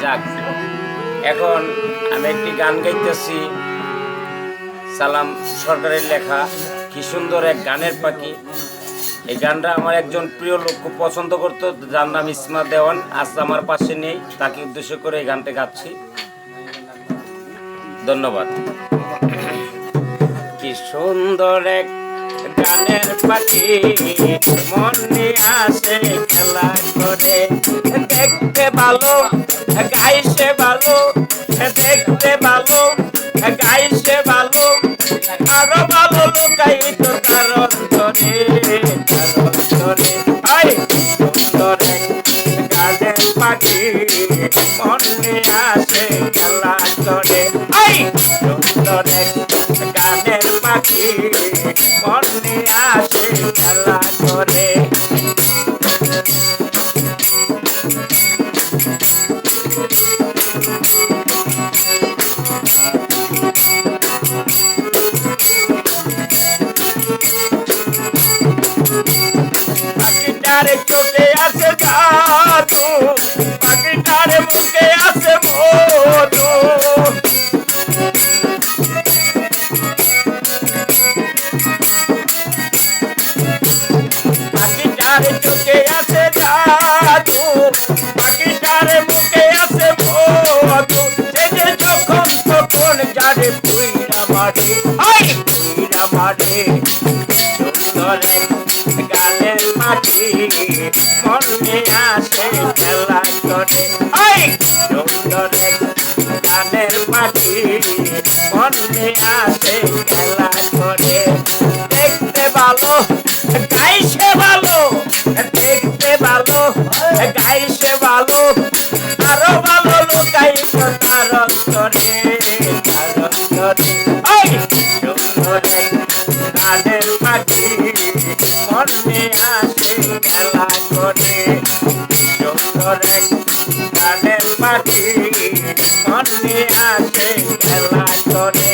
যাক, এখন আমি একটি গান গাইতেছি, সালাম সরকারের লেখা। কি সুন্দর এক গানের পাখি। এই গানটা আমার একজন প্রিয় লোক খুব পছন্দ করতো, যার নাম ইসমা দেওয়ান। আজ আমার পাশে নেই, তাকে উদ্দেশ্য করে এই গানটা গাচ্ছি। ধন্যবাদ। কি সুন্দর এক গানের পাখি, মনে আসে খেলা করে, দেখতে ভালো গাইছে ভালো, দেখতে ভালো গাইছে ভালো, আরো ভালো লুকাই তো তার অন্তরে, তার অন্তরে। আই সুন্দর এক গানের পাখি, মনে আসে খেলা করে। আই সুন্দর এক গানের পাখি, মনে আসে খেলা করে। পাখিটারে চোখে আছে জাদু, পাখিটারে মুখে আছে মধু, পাখিটারে চোখে আছে জাদু, পাখিটারে মুখে আছে মধু, সে যে যখন তখন যারে পুইরা মারে, আই পুইরা মারে। সুন্দর এক গানের পাখি, মনে আসে খেলা করে। আই সুন্দর এক গানের পাখি, মনে আসে খেলা করে। দেখতে ভালো গাইছে ভালো, দেখতে ভালো গাইছে ভালো, আরো ভালো লুকাই তার অন্তরে, তার অন্তরে। আই সুন্দর এক গানের পাখি, মনে আসে খেলা করে। সুন্দর এক গানের পাখি, মনে আসে খেলা করে।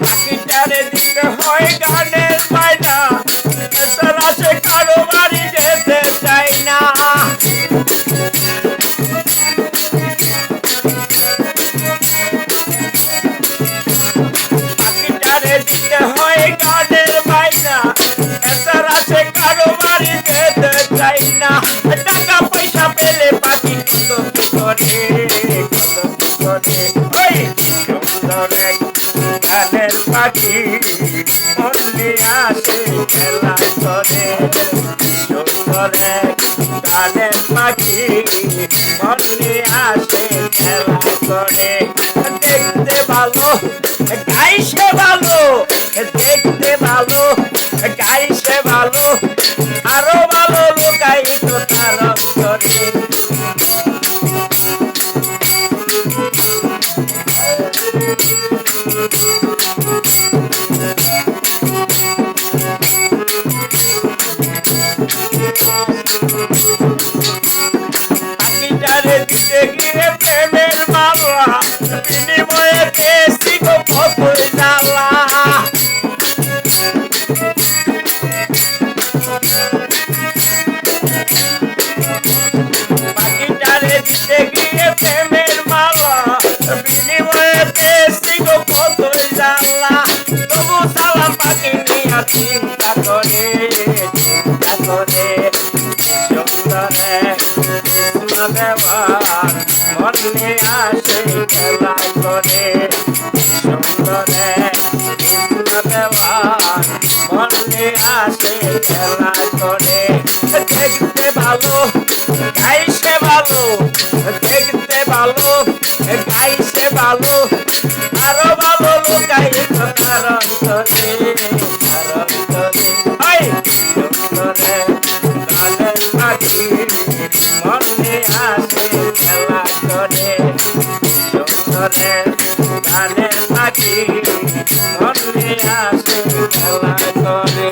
পাখিটারে দিতে হয় গানের মাইনা, এছাড়া সে কারো বাড়ি যেতে চাই না। পাখিটারে দিতে হয় গানের মাইনা, এছাড়া সে কারো বাড়ি যেতে চাই না। টাকা পয়সা পেলে পাখি কত কি করে, কত কি করে। ওই সুন্দর এক গানের পাখি, মনে আসে খেলা করে। সুন্দর এক গানের পাখি, মনে আসে খেলা করে। দেখতে ভালো গাইছে ভালো, দেখতে ভালো গাইছে ভালো, আরো ভালো লুকাই তো তার অন্তরে। পাখিটারে দিতে গিয়ে প্রেমের মালা, বিনিময়ে পেয়েছি গো কতই জ্বালা। পাখিটারে দিতে গিয়ে প্রেমের মালা, বিনিময়ে পেয়েছি গো কতই জ্বালা। তবু সালাম পাখি নিয়া চিন্তা করে, চিন্তা করে। সুন্দর এক ইসমা দেওয়ান, মনে আসে খেলা করে। সুন্দর এক ইসমা দেওয়ান, মনে আসে খেলা করে। দেখতে ভালো গাইছে ভালো, দেখতে ভালো গাইছে ভালো, আরো ভালো লুকাই তার অন্তরে, তার অন্তরে। আই সুন্দর এক গানের পাখি, মনে আসে খেলা করে। সুন্দর এক গানের পাখি, মনে আসে খেলা করে।